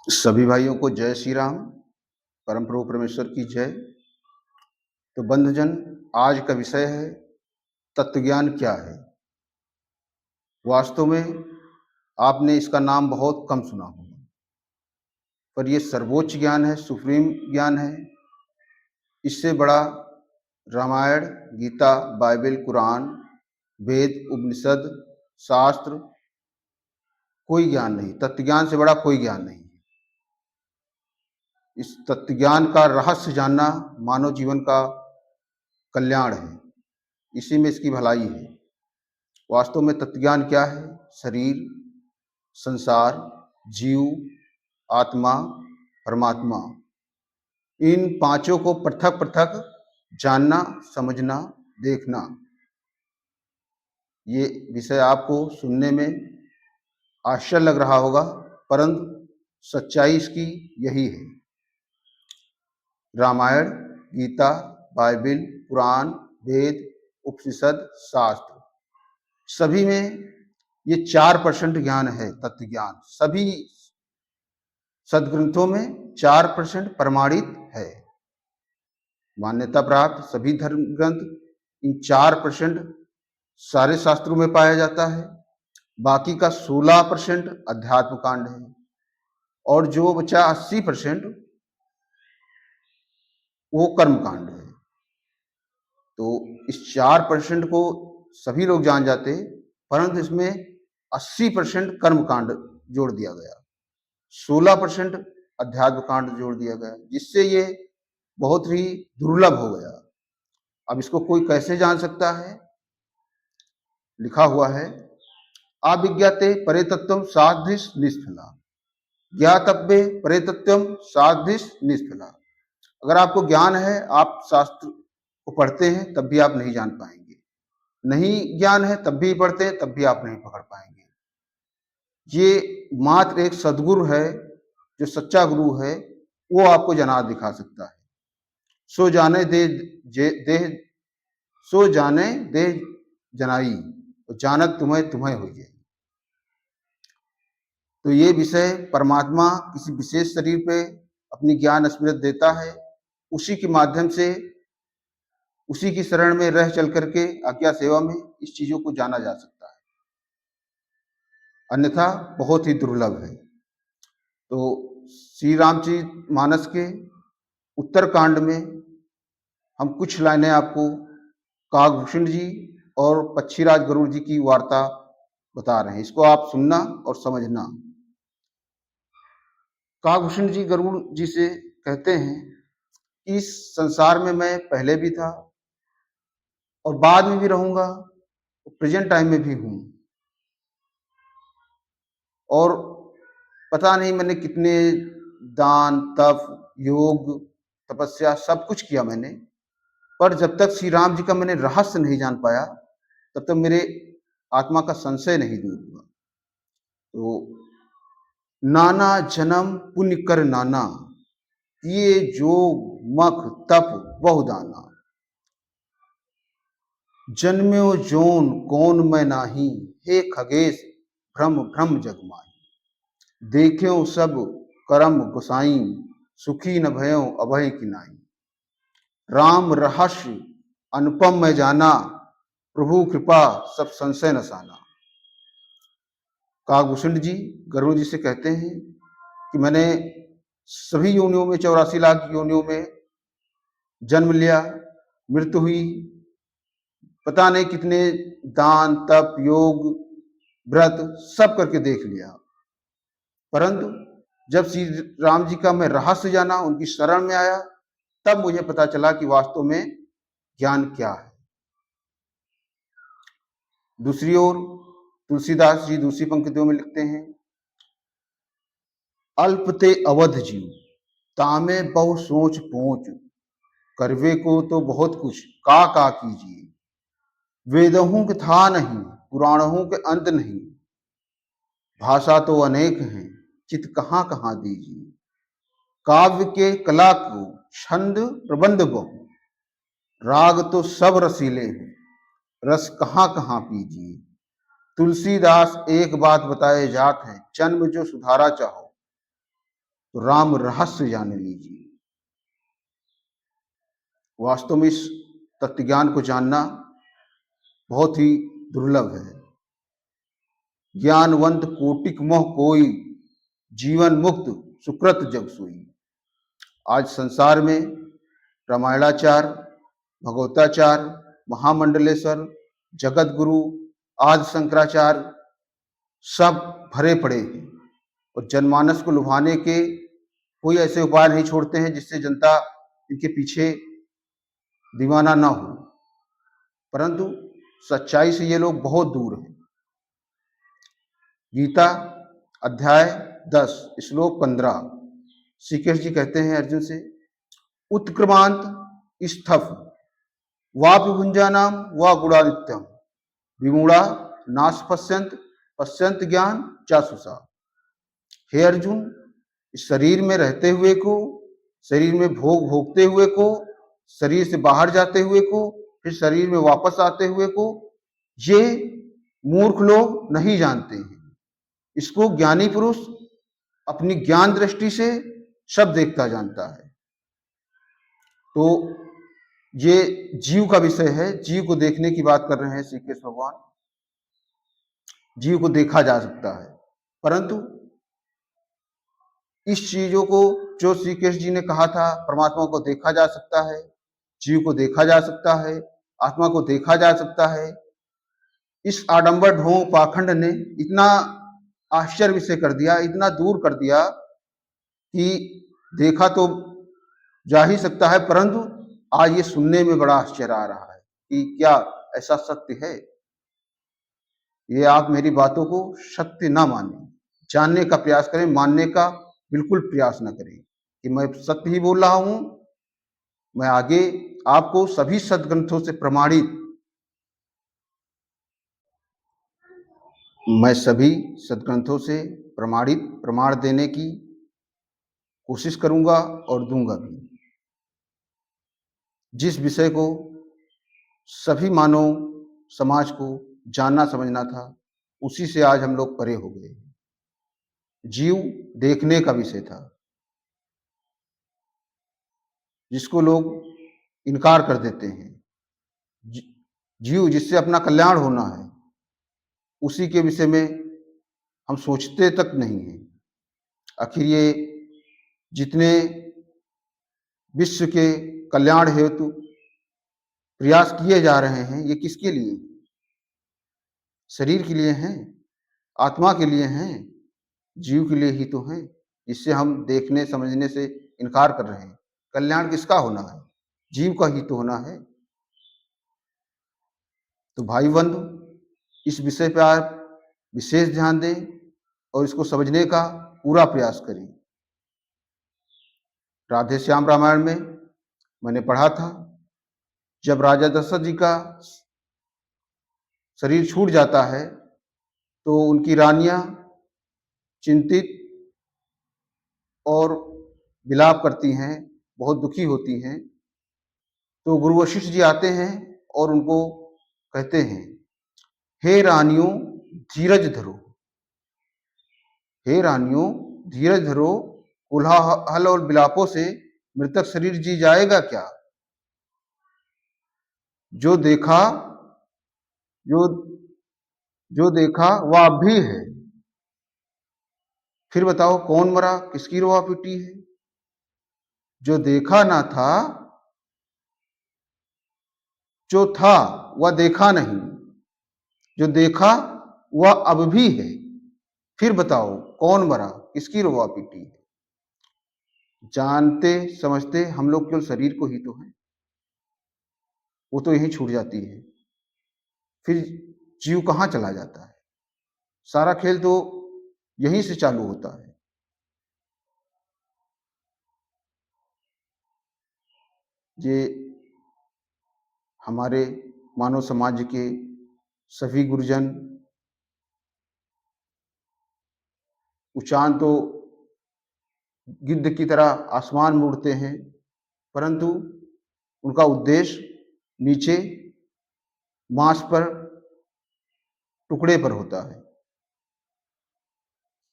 सभी भाइयों को जय श्री राम। परम प्रभु परमेश्वर की जय। तो बंधुजन, आज का विषय है तत्वज्ञान क्या है। वास्तव में आपने इसका नाम बहुत कम सुना होगा, पर यह सर्वोच्च ज्ञान है, सुप्रीम ज्ञान है। इससे बड़ा रामायण, गीता, बाइबल, कुरान, वेद, उपनिषद, शास्त्र कोई ज्ञान नहीं। तत्वज्ञान से बड़ा कोई ज्ञान नहीं। इस तत्वज्ञान का रहस्य जानना मानव जीवन का कल्याण है, इसी में इसकी भलाई है। वास्तव में तत्वज्ञान क्या है? शरीर, संसार, जीव, आत्मा, परमात्मा, इन पांचों को पृथक पृथक जानना, समझना, देखना। ये विषय आपको सुनने में आश्चर्य लग रहा होगा, परंतु सच्चाई इसकी यही है। रामायण, गीता, बाइबल, पुराण, वेद, उपनिषद, शास्त्र, सभी में ये 4% ज्ञान है। तत्व ज्ञान सभी सदग्रंथों में 4% प्रमाणित है। मान्यता प्राप्त सभी धर्म ग्रंथ इन 4% सारे शास्त्रों में पाया जाता है। बाकी का 16% अध्यात्म कांड है, और जो बचा 80% वो कर्म कांड है। तो इस 4% को सभी लोग जान जाते, परंतु इसमें 80% कर्म कांड जोड़ दिया गया, 16% अध्यात्म कांड जोड़ दिया गया, जिससे ये बहुत ही दुर्लभ हो गया। अब इसको कोई कैसे जान सकता है? लिखा हुआ है, अविज्ञाते परे तत्वम साधिश निष्फला, ज्ञातव्ये परे तत्वम साधिश निष्फला। अगर आपको ज्ञान है, आप शास्त्र को पढ़ते हैं, तब भी आप नहीं जान पाएंगे। नहीं ज्ञान है, तब भी पढ़ते हैं, तब भी आप नहीं पकड़ पाएंगे। ये मात्र एक सदगुरु है, जो सच्चा गुरु है, वो आपको जना दिखा सकता है। सो जाने दे देह, सो जाने दे जनाई, जानक तुम्हें तुम्हें हो जाए। तो ये विषय परमात्मा किसी विशेष शरीर पे अपनी ज्ञान स्मृति देता है, उसी के माध्यम से, उसी की शरण में रह चल करके आज्ञा सेवा में इस चीजों को जाना जा सकता है, अन्यथा बहुत ही दुर्लभ है। तो श्री रामचरित मानस के उत्तर कांड में हम कुछ लाइनें आपको काकभूषण जी और पक्षीराज गरुड़ जी की वार्ता बता रहे हैं, इसको आप सुनना और समझना। काकभूषण जी गरुड़ जी से कहते हैं, इस संसार में मैं पहले भी था और बाद में भी रहूंगा, प्रेजेंट टाइम में भी हूं, और पता नहीं मैंने कितने दान, तप, योग, तपस्या सब कुछ किया मैंने, पर जब तक श्री राम जी का मैंने रहस्य नहीं जान पाया, तब तक मेरे आत्मा का संशय नहीं दूर हुआ। तो नाना जन्म पुण्य कर नाना, किए जोग मख तप बहुदाना, जन्म्यो जोन कौन मैं नाही, हे खगेश भ्रम भ्रम जग माही, देख्यो सब करम गुसाई, सुखी न भयो अभय की नाई, राम रहस्य अनुपम मैं जाना, प्रभु कृपा सब संशय नसाना। काकभूषण जी गरुड़ जी से कहते हैं कि मैंने सभी योनियों में, 84 लाख योनियों में जन्म लिया, मृत्यु हुई, पता नहीं कितने दान, तप, योग, व्रत सब करके देख लिया, परंतु जब श्री राम जी का मैं रहस्य जाना, उनकी शरण में आया, तब मुझे पता चला कि वास्तव में ज्ञान क्या है। दूसरी ओर तुलसीदास जी दूसरी पंक्तियों में लिखते हैं, अल्प ते अवध जीव, तामे बहु सोच पहुंच, करवे को तो बहुत कुछ का कीजिए, वेदों के था नहीं, पुराणों के अंत नहीं, भाषा तो अनेक हैं, चित कहाँ कहाँ दीजिए, काव्य के कला को छंद प्रबंध बहु, राग तो सब रसीले हैं, रस कहाँ कहाँ पीजिए, तुलसीदास एक बात बताए जात है, जन्म जो सुधारा चाहो, तो राम रहस्य जान लीजिए। वास्तव में इस तत्व ज्ञान को जानना बहुत ही दुर्लभ है। ज्ञानवंत कोटिक मोह कोई, जीवन मुक्त सुकृत जग सोई। आज संसार में रामायणाचार, भगवताचार, महामंडलेश्वर, जगत गुरु, आदि शंकराचार्य सब भरे पड़े हैं और जनमानस को लुभाने के कोई ऐसे उपाय नहीं छोड़ते हैं जिससे जनता इनके पीछे दीवाना ना हो, परंतु सच्चाई से ये लोग बहुत दूर हैं। गीता अध्याय 10 श्लोक 15 श्री कृष्ण जी कहते हैं अर्जुन से, उत्क्रमांत स्थफ वापि भुंजानाम वा गुणादित्यम विमूढ़ा नाश पश्यंत ज्ञान चासुषा। हे अर्जुन, इस शरीर में रहते हुए को, शरीर में भोगते हुए को, शरीर से बाहर जाते हुए को, फिर शरीर में वापस आते हुए को, ये मूर्ख लोग नहीं जानते हैं। इसको ज्ञानी पुरुष अपनी ज्ञान दृष्टि से सब देखता जानता है। तो ये जीव का विषय है, जीव को देखने की बात कर रहे हैं श्री कृष्ण भगवान। जीव को देखा जा सकता है, परंतु इस चीजों को जो श्री कृष्ण जी ने कहा था, परमात्मा को देखा जा सकता है, जीव को देखा जा सकता है, आत्मा को देखा जा सकता है, इस आडंबर ढोंग पाखंड ने इतना आश्चर्य विषय कर दिया, इतना दूर कर दिया कि देखा तो जा ही सकता है, परंतु आज ये सुनने में बड़ा आश्चर्य आ रहा है कि क्या ऐसा सत्य है। ये आप मेरी बातों को सत्य ना माने, जानने का प्रयास करें, मानने का बिल्कुल प्रयास न करें कि मैं सत्य ही बोल रहा हूं। मैं आगे आपको सभी सदग्रंथों से प्रमाणित, मैं सभी सदग्रंथों से प्रमाणित प्रमाण देने की कोशिश करूंगा और दूंगा भी। जिस विषय को सभी मानव समाज को जानना समझना था, उसी से आज हम लोग परे हो गए। जीव देखने का विषय था, जिसको लोग इनकार कर देते हैं। जीव जिससे अपना कल्याण होना है, उसी के विषय में हम सोचते तक नहीं हैं। आखिर ये जितने विश्व के कल्याण हेतु प्रयास किए जा रहे हैं, ये किसके लिए? शरीर के लिए हैं, आत्मा के लिए हैं, जीव के लिए ही तो हैं, जिससे हम देखने समझने से इनकार कर रहे हैं। कल्याण किसका होना है? जीव का ही तो होना है। तो भाई बंधु, इस विषय पर आप विशेष ध्यान दें और इसको समझने का पूरा प्रयास करें। राधे श्याम रामायण में मैंने पढ़ा था, जब राजा दशरथ जी का शरीर छूट जाता है तो उनकी रानियां चिंतित और विलाप करती हैं, बहुत दुखी होती हैं। तो गुरु वशिष्ठ जी आते हैं और उनको कहते हैं, हे रानियों धीरज धरो, हे रानियों धीरज धरो, कोलाहल और विलापों से मृतक शरीर जी जाएगा क्या? जो देखा जो जो देखा वह अब भी है। फिर बताओ कौन मरा, किसकी रोआ पीटी है? जो देखा ना था, जो था वह देखा नहीं, जो देखा वह अब भी है। फिर बताओ कौन मरा, किसकी रोआ पीटी है? जानते समझते हम लोग केवल शरीर को ही तो हैं, वो तो यहीं छूट जाती है। फिर जीव कहाँ चला जाता है? सारा खेल तो यहीं से चालू होता है। ये हमारे मानव समाज के सभी गुरुजन उचान तो गिद्ध की तरह आसमान में उड़ते हैं, परंतु उनका उद्देश्य नीचे मांस पर, टुकड़े पर होता है।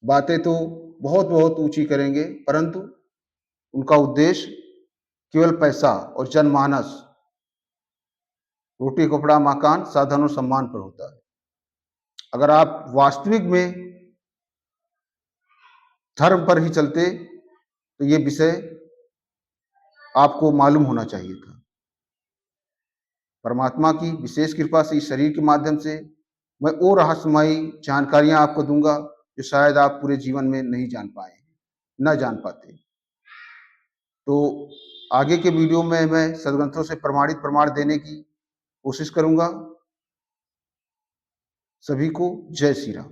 बातें तो बहुत बहुत ऊंची करेंगे, परंतु उनका उद्देश्य केवल पैसा और जनमानस, रोटी कपड़ा मकान साधन और सम्मान पर होता है। अगर आप वास्तविक में धर्म पर ही चलते तो ये विषय आपको मालूम होना चाहिए था। परमात्मा की विशेष कृपा से इस शरीर के माध्यम से मैं और रहस्यमयी जानकारियां आपको दूंगा जो शायद आप पूरे जीवन में नहीं जान पाए, न जान पाते। तो आगे के वीडियो में मैं सदग्रंथों से प्रमाणित प्रमाण देने की कोशिश करूंगा। सभी को जय श्री राम।